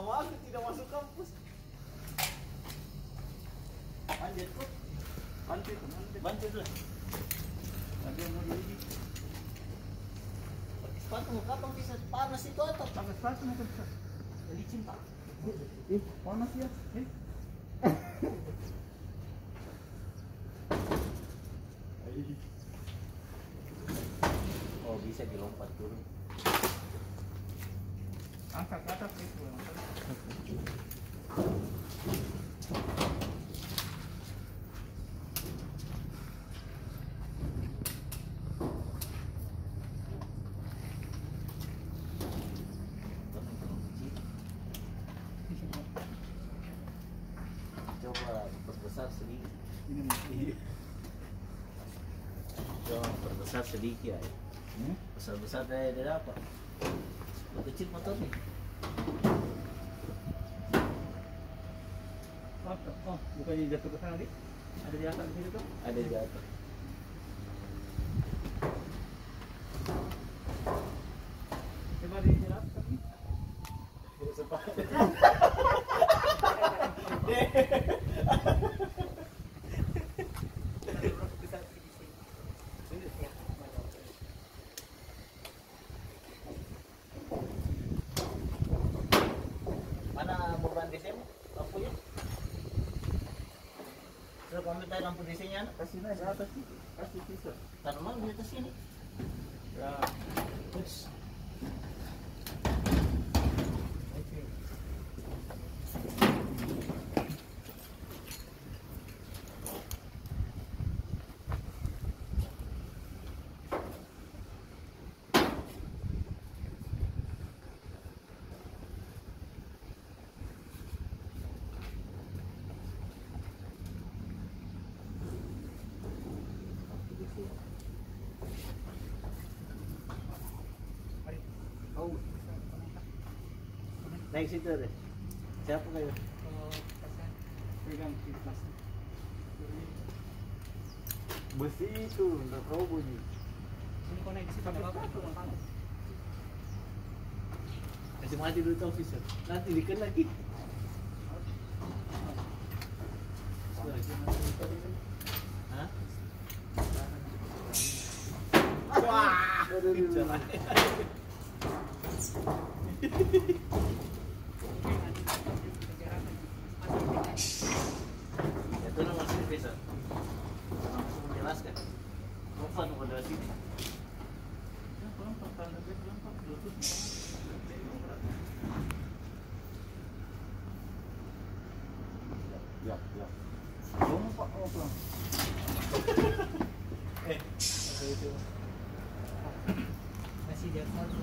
mama aku tidak masuk kampus. Panjat kok. Panjat lah. Ada mau di. Pakai sepatu kapan bisa panas itu atau pakai sepatu nanti bisa. Licin tak? Panas ya. Oh bisa dilompat turun. Angkat ke atas itu. Coba perbesar sedikit. Coba perbesar sedikit ya. Besar-besar dari apa? Kecil motornya. Oh, bukannya jatuh ke sana, Dik? Ada di atas di situ tuh? Ada di atas. Coba dijelaskan. Tidak sempat. Mana beban DC-mu? Lampunya? Sudah kamu minta lampu DC-nya? Kasih aja atas sih. Kasih pisau. Taruh di atas sini. Ya. Terus. Oh. Naik situ deh. Siapa kayo? Pegang kipas. Besi itu, enggak tahu bunyi. Ini konek situ apa? Kasih mati dulu tuh officer. Nanti diken lagi. Hah? Wah, jalan. Itu nama sini bisa langsung menjelaskan. Novan pada sini. Ya, ya. Lompat, lompat. Apa itu? Kasih dia satu.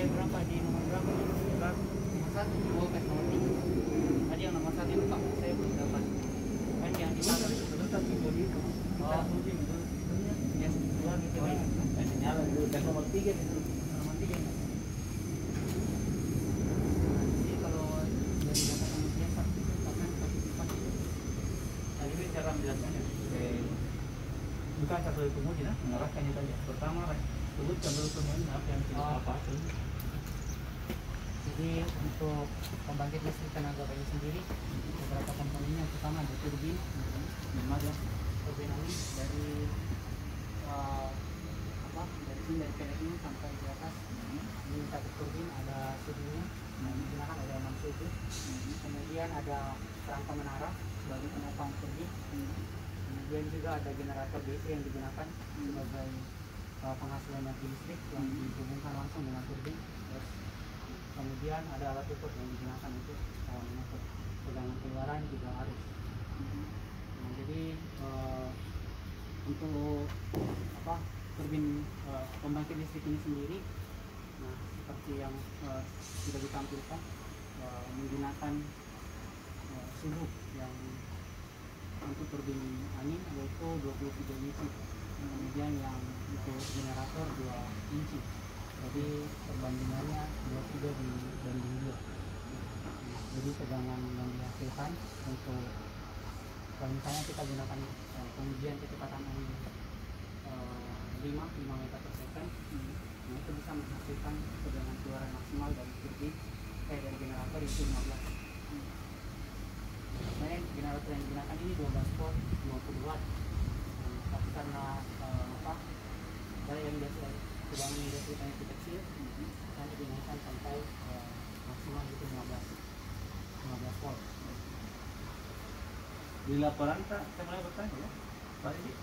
Berapa di nomor berapa? Nomor 1, oh kan nomor 3. Tadi yang nomor 1 itu Pak, saya belum dapat. Kan yang di mana itu terletak di itu. Oh, mungkin itu. Ya, keluar gitu ya. Nyala dulu kan nomor 3 itu. Nomor 3. Jadi kalau dari data kemudian satu itu akan partisipasi itu. Nah, ini cara menjelaskannya. Bukan satu kemudian, mengarahkannya saja. Pertama, sebutkan dulu semuanya apa yang kita apa. Jadi untuk pembangkit listrik tenaga bayu sendiri beberapa komponennya, pertama ada turbin, turbin angin dari dari sini dari pelek ini sampai di atas. Di satu turbin ada suhunya, digunakan ada 6 suhu. Kemudian ada rangka menara sebagai penopang turbin. Kemudian juga ada generator DC yang digunakan sebagai penghasil energi listrik yang dihubungkan langsung dengan turbin. Kemudian ada alat ukur yang digunakan untuk mengatur tegangan keluaran juga arus. Nah, jadi untuk turbin pembangkit listrik ini sendiri, nah seperti yang sudah ditampilkan, menggunakan suhu yang untuk turbin angin yaitu 23 inci. Kemudian yang untuk generator 2 inci. Jadi perbandingannya 23 dibanding 2. Jadi tegangan yang dihasilkan untuk kalau misalnya kita gunakan pengujian kecepatan angin 5 meter per second, nah itu bisa menghasilkan tegangan keluaran maksimal dari turbin dari generator itu 15. Sebenarnya generator yang digunakan ini 12 volt 20 watt, tapi karena daya yang tegangan yang dihasilkan itu kecil, hanya dinaikkan sampai maksimal itu 15 volt. Di laporan saya mulai bertanya ya, Pak Edi,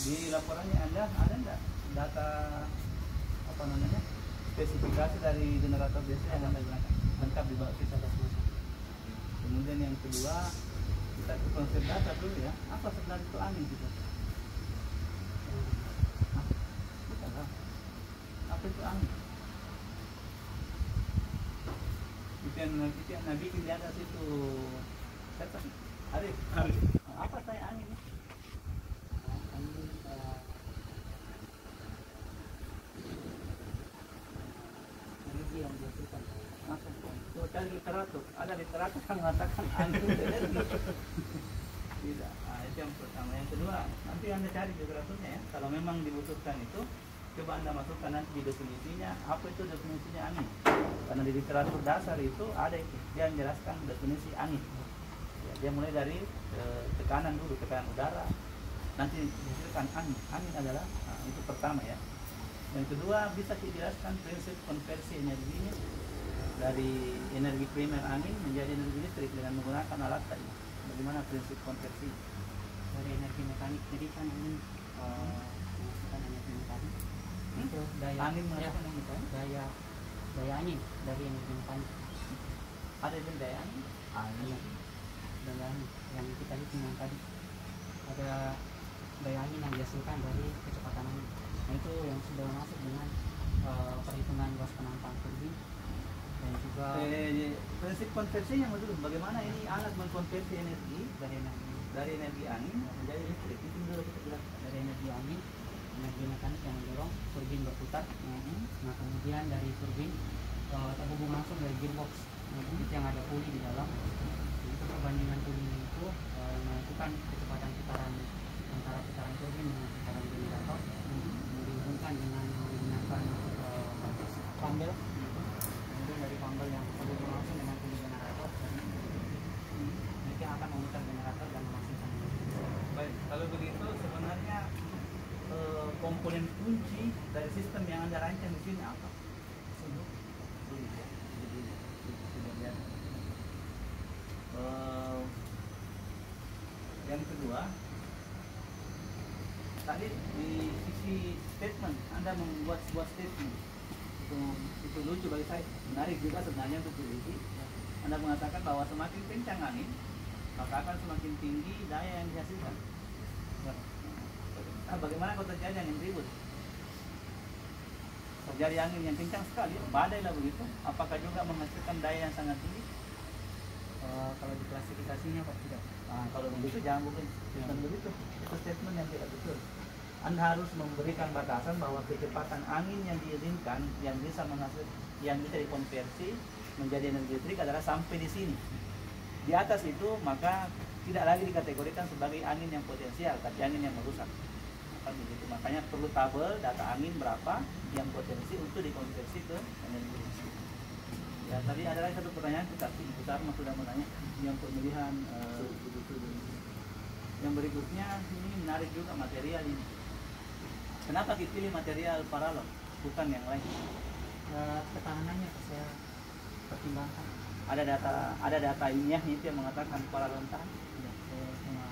di laporannya ada nggak data apa namanya spesifikasi dari generator DC yang Anda gunakan lengkap di bawah kita? Kemudian yang kedua, kita ke konsep data dulu ya, apa sebenarnya itu angin gitu? Kita tahu apa itu angin. Itu yang Nabi bikin di atas itu siapa? Arif. Apa saya angin? Energi yang dihasilkan. Cari literatur, ada literatur yang mengatakan angin itu energi. Tidak. Nah, itu yang pertama. Yang kedua, nanti Anda cari literaturnya ya. Kalau memang dibutuhkan itu, coba Anda masukkan nanti di definisinya. Apa itu definisinya angin? Karena di literatur dasar itu ada itu. Dia menjelaskan definisi angin. Ya, dia mulai dari tekanan dulu, tekanan udara. Nanti dihasilkan angin. Angin adalah itu pertama ya. Yang kedua, bisa dijelaskan prinsip konversi energinya dari energi primer angin menjadi energi listrik dengan menggunakan alat tadi. Bagaimana prinsip konversi Dari energi mekanik, jadi kan ini menghasilkan energi mekanik. Itu daya angin ya, menghasilkan energi mekanik? daya angin dari energi mekanik. Ada itu daya angin? Iya, daya angin yang kita hitung yang tadi. Ada daya angin yang dihasilkan dari kecepatan angin. Nah itu yang sudah masuk dengan perhitungan luas penampang turbin dan juga prinsip konversinya betul. Bagaimana ini alat mengkonversi energi dari energi angin menjadi listrik? Itu dulu kita bilang dari energi angin, energi mekanik yang mendorong turbin berputar. Nah kemudian dari turbin terhubung langsung dari gearbox. Itu yang ada puli di dalam. Itu perbandingan puli itu menentukan kecepatan putaran antara putaran turbin dengan putaran generator. Dihubungkan dengan menggunakan pambel. Kemudian dari pambel yang terhubung langsung dengan puli generator, nanti akan memutar generator dan menghasilkan energi. Baik, kalau begitu sebenarnya komponen kunci dari sistem yang Anda rancang di sini apa? Yang kedua, tadi di sisi statement Anda membuat sebuah statement itu lucu bagi saya, menarik juga sebenarnya untuk diliti. Anda mengatakan bahwa semakin kencang angin maka akan semakin tinggi daya yang dihasilkan. Bagaimana kalau terjadi angin ribut? Terjadi angin yang kencang sekali, badai lah begitu, apakah juga menghasilkan daya yang sangat tinggi? Kalau diklasifikasinya kok tidak. Kalau begitu jangan bukan statement begitu, itu statement yang tidak betul. Anda harus memberikan batasan bahwa kecepatan angin yang diizinkan yang bisa dikonversi menjadi energi listrik adalah sampai di sini. Di atas itu maka tidak lagi dikategorikan sebagai angin yang potensial, tapi angin yang merusak. Begitu. Makanya perlu tabel data angin berapa yang potensi untuk dikonversi ke energi listrik. Ya, tadi ada lagi satu pertanyaan tetapi Bu Sarma sudah menanya yang pemilihan yang berikutnya ini menarik juga material ini. Kenapa dipilih material paralon bukan yang lain? Ketahanannya saya pertimbangkan. Ada data ilmiahnya itu yang mengatakan paralon tahan. Saya cuma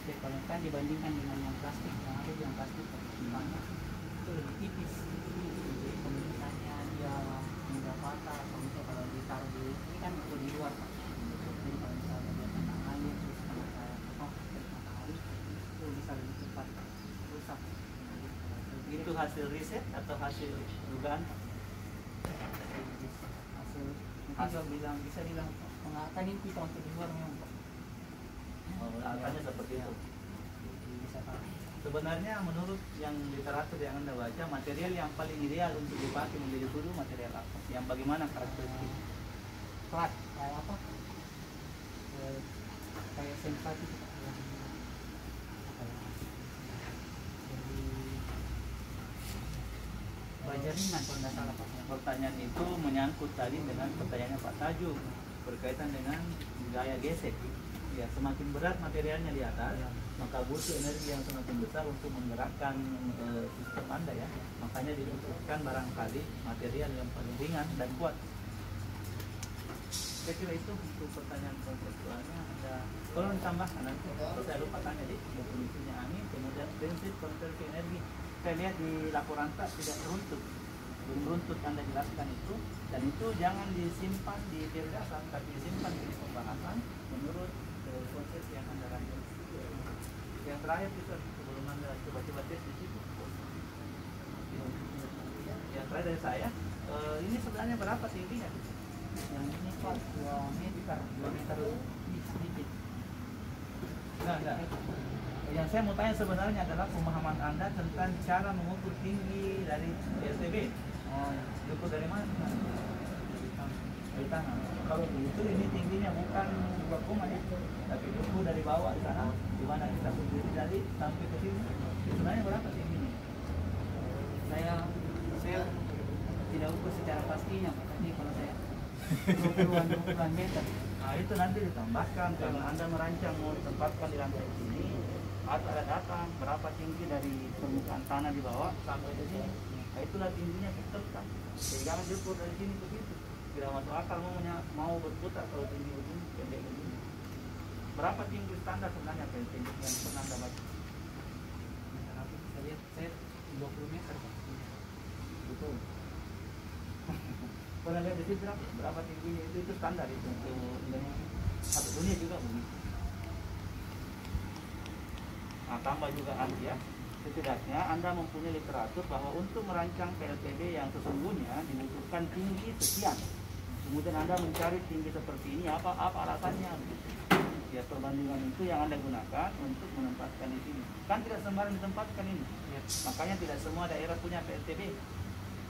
cek kalau kan dibandingkan dengan yang plastik, yang plastik pertimbangannya itu lebih tipis. Jadi pemilihannya dia tidak patah atau misalnya kalau ditaruh di ini kan itu di luar Pak. Jadi kalau misalnya dia kena air terus kena matahari itu bisa lebih cepat rusak. Itu hasil riset atau hasil dugaan? Hasil bilang bisa bilang kan ini kita untuk di luar memang Pak. Alasannya seperti itu. Bisa Pak. Sebenarnya menurut yang literatur yang Anda baca, material yang paling ideal untuk dipakai menjadi tudu material apa? Yang bagaimana karakteristik? Plat kayak apa? Kayak senpat itu Pak, yang apa ya? Jadi baja ringan kalau nggak salah Pak. Pertanyaan itu menyangkut tadi dengan pertanyaannya Pak Tajuk berkaitan dengan gaya gesek. Ya, semakin berat materialnya di atas, Ya. maka butuh energi yang semakin besar untuk menggerakkan sistem Anda ya. Makanya dibutuhkan barangkali material yang paling ringan dan kuat. Saya kira itu untuk pertanyaan konseptualnya. Ada kalau ditambahkan nanti, kalau saya lupa tanya di definisinya angin, kemudian prinsip konservasi energi. Saya lihat di laporan tak tidak teruntut, belum runtut Anda jelaskan itu, dan itu jangan disimpan di teori dasar, tapi disimpan di pembahasan menurut konsep yang Anda rancang. Yang terakhir itu sebelum Anda coba-coba tes di situ. Yang terakhir dari saya, ini sebenarnya berapa tingginya? Yang ini Pak 2 meter lebih sedikit. Enggak. Yang saya mau tanya sebenarnya adalah pemahaman Anda tentang cara mengukur tinggi dari PSBB. Oh, ya. Diukur dari mana? Dari tanah. Kalau begitu ini tingginya bukan 2 ya, tapi diukur dari bawah sana, di mana kita berdiri dari sampai ke sini. Sebenarnya berapa tingginya? Saya tidak ukur secara pastinya Pak, tapi kalau saya 20-an meter. Nah itu nanti ditambahkan kalau Anda merancang mau tempatkan di lantai sini, atau ada data berapa tinggi dari permukaan tanah di bawah sampai ke sini. Nah itulah tingginya tetapkan. Jadi jangan diukur dari sini ke situ. Tidak masuk akal mau berputar kalau tinggi begini, pendek begini. Berapa tinggi standar sebenarnya tinggi yang pernah Anda baca? Tapi saya lihat saya 20 meter Pak. Betul. Pernah lihat di situ berapa tingginya itu standar itu untuk Indonesia. Satu dunia juga begitu. Nah, tambah juga ya. Setidaknya Anda mempunyai literatur bahwa untuk merancang PLTB yang sesungguhnya dibutuhkan tinggi sekian. Kemudian Anda mencari tinggi seperti ini, apa alasannya? Ya perbandingan itu yang Anda gunakan untuk menempatkan di sini. Kan tidak sembarang ditempatkan ini. Ya. Makanya tidak semua daerah punya PLTB.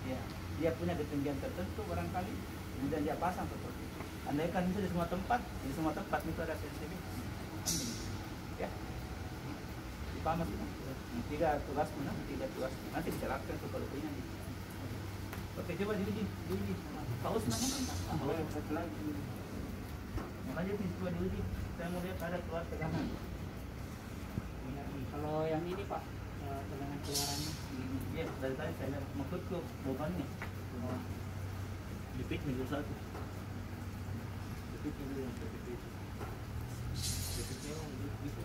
Ya, dia punya ketinggian tertentu barangkali, kemudian dia pasang seperti itu. Andaikan itu di semua tempat itu ada PLTB. Ya. Dipahami tidak? Tidak tugas mana? Tidak tugas. Nanti dijelaskan kepada punya. Oke, coba diuji. Paus namanya. Satu lagi. Yang lanjut nih, coba diuji. Saya mau lihat ada keluar tegangan. Kalau yang ini Pak, tegangan keluarannya Iya, dari tadi saya lihat maksudku bebannya. Dipit minggu 1. Dipit dulu yang dipit. Dipitnya itu.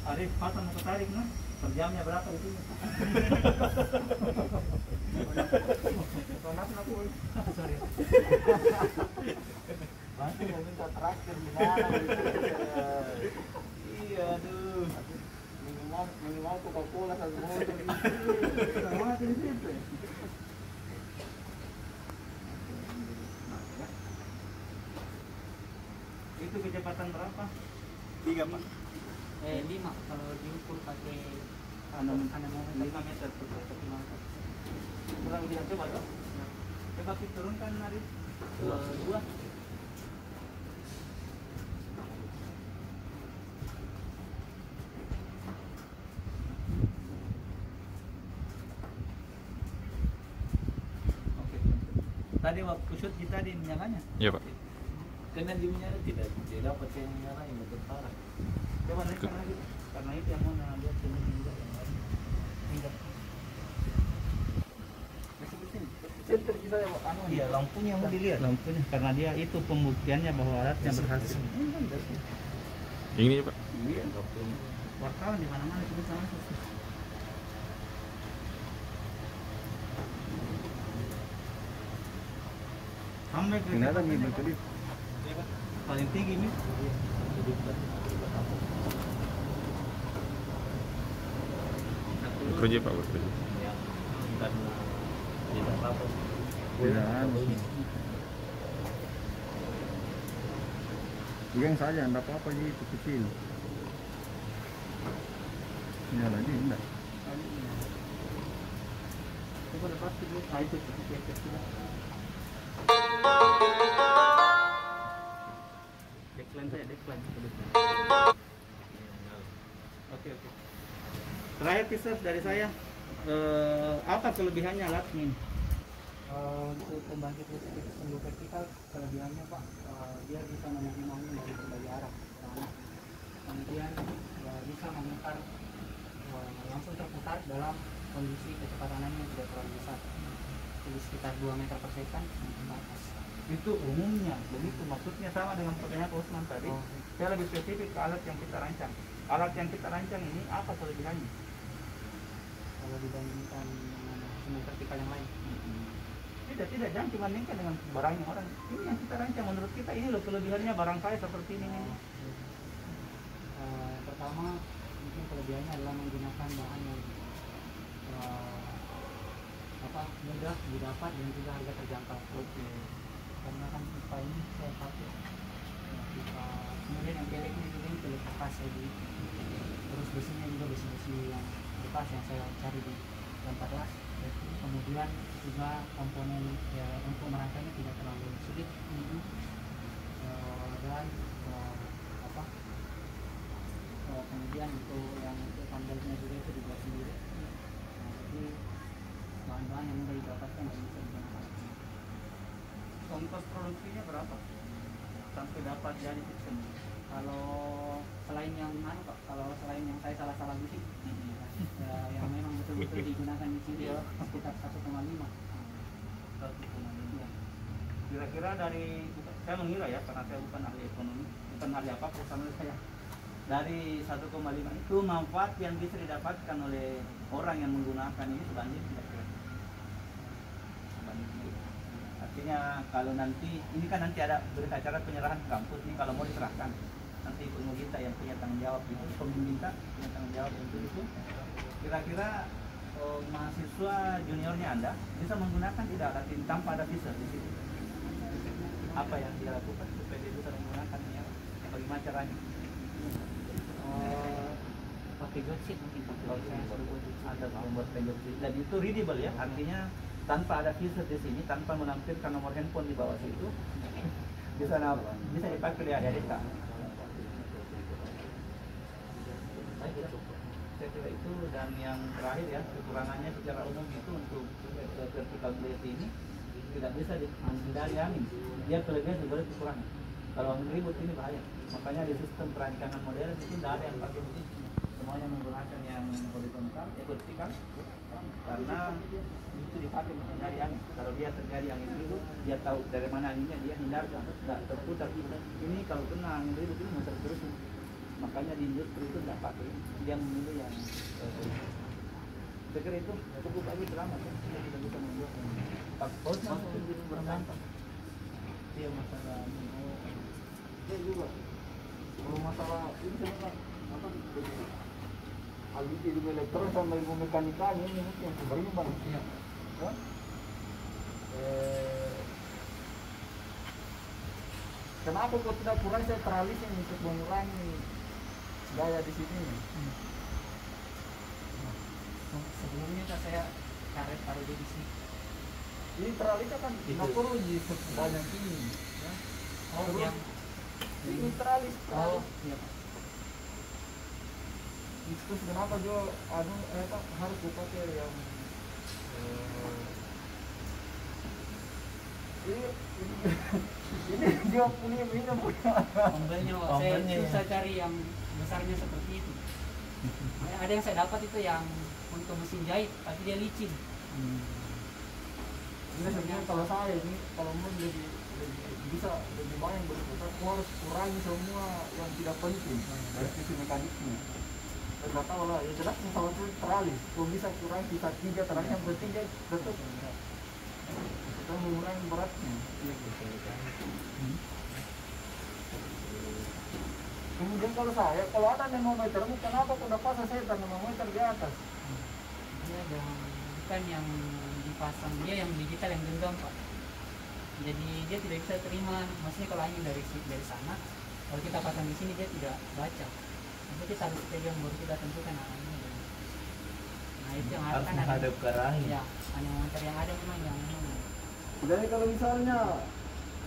Arif, pasang mau ketarik nah? Per jamnya berapa itu? Sorry. Nanti mau minta traktir gimana? Iya, aduh. Minimal Coca-Cola 1 botol. Sama di situ. Itu kecepatan berapa? 3 Pak. 5 kalau diukur pakai 5 meter per meter. Kurang lebih coba dong. Coba kita turunkan Arif. 2. Oke. Tadi waktu shoot kita di menyalanya. Iya Pak. Karena di menyala tidak dapat yang menyala yang bertara. Coba naikkan lagi. Karena itu yang mau lihat dengan juga yang lain. Tidak. Center kita ya anu. Iya, lampunya mau dilihat lampunya karena dia itu pembuktiannya bahwa alatnya berhasil. Ini Pak. Iya, wartawan di mana-mana itu bisa masuk. Sampai ke Ternyata mi berkedip. paling tinggi nih. Bekerja Pak, bekerja. Ya, karena tidak apa-apa. Tidak. Pegang saja, enggak apa-apa sih, itu kecil. Ya lagi enggak. Coba lepas dulu. Ah, itu kecil. Decline saya, decline. Oke. Terakhir Pisces dari saya, apa kelebihannya alat ini? Untuk pembangkit listrik sumbu vertikal, kelebihannya Pak, dia bisa menerima angin dari berbagai arah. Kemudian bisa memutar, langsung terputar dalam kondisi kecepatan angin yang tidak terlalu besar, jadi sekitar 2 meter per second ke atas. Itu umumnya begitu, maksudnya sama dengan pertanyaan Pak Usman tadi. Saya lebih spesifik ke alat yang kita rancang. Alat yang kita rancang ini apa kelebihannya? Kalau dibandingkan dengan sumbu vertikal yang lain, Tidak, jangan dibandingkan dengan barangnya orang. Ini yang kita rancang, menurut kita ini loh kelebihannya, barang saya seperti ini. pertama mungkin kelebihannya adalah menggunakan bahan yang mudah didapat dan juga harga terjangkau. Karena kan pipa ini saya pakai pipa, kemudian yang pelek ini juga pelek bekas saya beli, terus besinya juga besi yang bekas yang saya cari di tempat las. Kemudian juga komponen ya, untuk merangkainya tidak terlalu sulit. Dan kemudian untuk yang pandelnya juga itu dibuat sendiri. Jadi bahan-bahan yang mudah didapatkan dan bisa digunakan. Ongkos produksinya berapa sampai dapat jadi sistem? Kalau selain yang Pak, kalau selain yang saya salah gusik, ya, yang memang betul-betul digunakan di sini ya sekitar 1,5. Ya. Kira-kira dari, saya mengira ya, karena saya bukan ahli ekonomi, bukan ahli apa perusahaan saya. Dari 1,5 itu manfaat yang bisa didapatkan oleh orang yang menggunakan ini sebanding kira-kira. Artinya kalau nanti, ini kan nanti ada acara penyerahan kampus nih, kalau mau diserahkan nanti ilmu kita yang punya tanggung jawab itu, pembimbing kita punya tanggung jawab untuk itu. Kira-kira mahasiswa juniornya Anda bisa menggunakan tidak alat ini tanpa ada visa di sini. Apa yang dia lakukan supaya dia bisa menggunakannya? Bagaimana caranya? Pakai joystick mungkin Ada membuat penjelasan dan itu readable ya, artinya tanpa ada visa di sini, tanpa menampilkan nomor handphone di bawah situ, bisa dipakai di adik-adik. Saya kira itu. Dan yang terakhir ya, kekurangannya secara umum itu untuk vertical plate ini tidak bisa dihindari angin. Dia kelebihan juga kekurangan. Kalau angin ribut ini bahaya. Makanya di sistem perancangan modern itu tidak ada yang pakai begini. Semuanya menggunakan yang horizontal, vertikal, karena itu dipakai menghindari angin. Kalau dia terjadi angin ribut, dia tahu dari mana anginnya, dia hindarkan, tidak terputar. Ini kalau kena angin ribut ini muter terus. Makanya di industri itu tidak pakai, dia memilih yang saya kira itu cukup bagus selamat ya, dia tidak bisa membuat takut berdampak. Dia masalah dia juga kalau masalah ini sama apa alih ilmu elektron sama ilmu mekanika ini mungkin berimbang ya. Kenapa kok tidak kurang sentralis ini untuk mengurangi gaya di sini? Sebelumnya kan saya karet taruh di sini. Ini teralisnya kan tidak perlu di sebanyak ini. Ya. Oh, yang ini teralis. Oh, iya Pak. Terus kenapa Jo harus dipakai yang ini dia punya Ombelnya Pak, saya susah cari yang besarnya seperti itu. Ada yang saya dapat itu yang untuk mesin jahit, tapi dia licin. Ini sebenarnya kalau saya ini kalau mau lebih banyak berputar, harus kurangi semua yang tidak penting dari sisi mekaniknya. Nggak tahu lah, ya jelas pesawat itu teralis, kalau bisa kurangi sisa 3 teralis yang penting dia tetap Kan mengurangi beratnya. Kemudian kalau ada anemometer, kenapa kuda pasang saya anemometer di atas? Dia ada, bukan yang dipasang, dia yang digital yang genggam Pak. Jadi dia tidak bisa terima, maksudnya kalau angin dari sana, kalau kita pasang di sini dia tidak baca. Nanti kita harus pegang baru kita tentukan arahnya. Nah itu yang Harus akan menghadap ke arah angin. Ya, anemometer yang ada memang yang Jadi kalau misalnya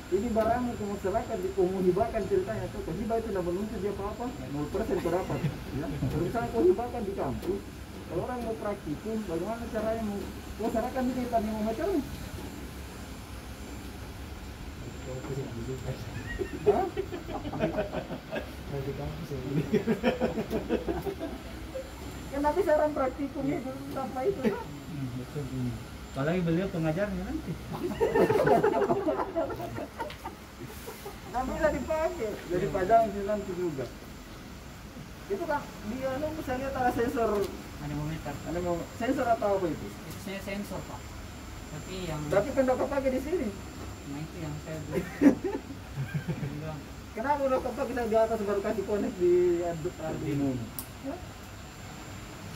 ini barang ke masyarakat mau hibahkan ceritanya tuh, hibah itu tidak menuntut dia apa-apa, 0% terdapat. Ya. Kalau misalnya kau hibahkan di kampus, kalau orang mau praktikum, bagaimana caranya mau masyarakat ini kita anemometer? Hah? Kan nanti sekarang praktikum itu apa itu? Betul. Apalagi beliau pengajarnya nanti. Nggak bisa dipakai, jadi padang sih nanti juga. Itu kan dia saya lihat ada sensor, anemometer. sensor atau apa itu? Itu saya sensor Pak. Tapi kan dapat pakai di sini. Nah itu yang saya bilang. Kenapa udah kau pakai di atas baru kasih konek di Arduino? Ya?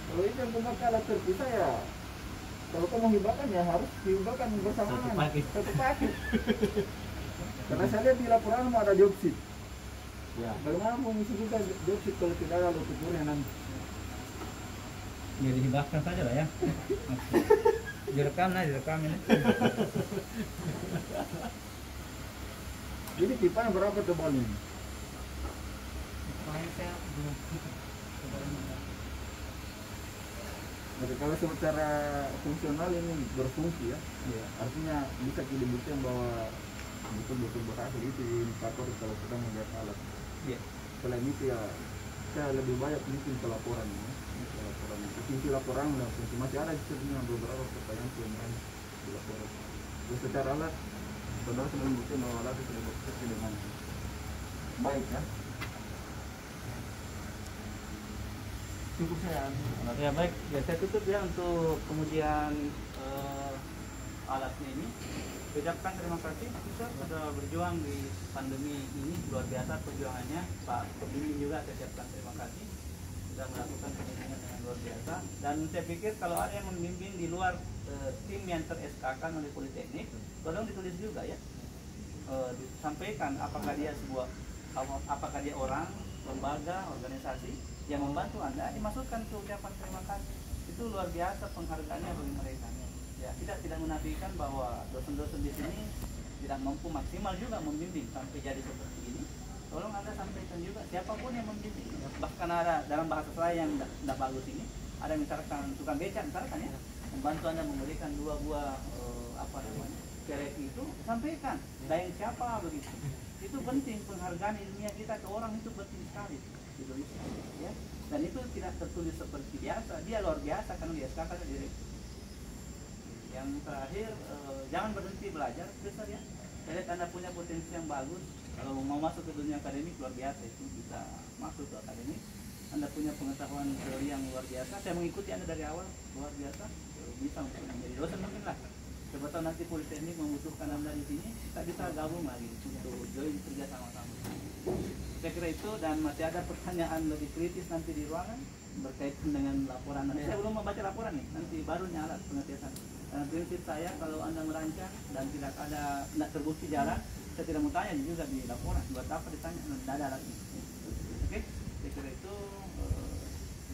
Kalau itu yang memakai alat terpisah ya. Kalau kau mau hibahkan ya harus dihibahkan bersamaan. Satu paket. Karena saya lihat di laporan ada dioksid. Ya. Bagaimana mau mengisi juga dioksid kalau tidak ada lokuturnya nanti? Ya dihibahkan saja lah ya. Direkam ini. Jadi pipanya berapa tebalnya? Pokoknya saya belum Jadi kalau secara fungsional ini berfungsi ya, artinya bisa dibuktikan bahwa betul-betul berhasil itu indikator kalau kita melihat alat. Iya. Selain itu ya saya lebih banyak mungkin pelaporan ya. Pelaporan itu fungsi laporan dan fungsi masih ada sebenarnya beberapa pertanyaan yang lain di laporan. Terus secara alat, saudara sudah membuktikan bahwa alat itu sudah bekerja dengan baik ya. Cukup saya. Ya baik, ya saya tutup ya untuk kemudian alatnya ini. Ucapkan terima kasih Ustaz sudah berjuang di pandemi ini, luar biasa perjuangannya. Pak Pemimpin juga saya ucapkan terima kasih sudah melakukan penelitian dengan luar biasa. Dan saya pikir kalau ada yang membimbing di luar tim yang ter-SK-kan oleh Politeknik, tolong ditulis juga ya, disampaikan apakah dia apakah dia orang, lembaga, organisasi yang membantu Anda, dimasukkan ke ucapan terima kasih. Itu luar biasa penghargaannya bagi mereka. Ya, kita tidak menafikan bahwa dosen-dosen di sini tidak mampu maksimal juga membimbing sampai jadi seperti ini. Tolong Anda sampaikan juga siapapun yang membimbing. Bahkan ada dalam bahasa saya yang tidak bagus ini, ada misalkan tukang beca misalkan ya, membantu Anda memberikan 2 buah kerek itu, sampaikan dari siapa begitu. Itu penting, penghargaan ilmiah kita ke orang itu penting sekali gitu, ya. Dan itu tidak tertulis seperti biasa, dia luar biasa karena dia sekarang direktur. Yang terakhir, jangan berhenti belajar, besar ya. Saya lihat Anda punya potensi yang bagus. Kalau mau masuk ke dunia akademik luar biasa, itu bisa masuk ke akademik. Anda punya pengetahuan teori yang luar biasa. Saya mengikuti Anda dari awal, luar biasa. Bisa untuk menjadi dosen mungkin lah. Coba tahu nanti Politeknik membutuhkan Anda di sini, kita bisa gabung lagi untuk join kerja sama-sama. Saya kira itu, dan masih ada pertanyaan lebih kritis nanti di ruangan berkaitan dengan laporan. Saya belum membaca laporan nih, nanti baru nyalat pengetesan. Karena prinsip saya kalau Anda merancang dan tidak terbukti jalan, saya tidak mau tanya juga di laporan. Buat apa ditanya? Tidak ada lagi. Oke, saya kira itu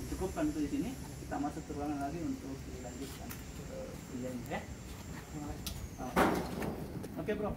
dicukupkan itu di sini. Kita masuk ke ruangan lagi untuk dilanjutkan kerjanya ya. Oke bro.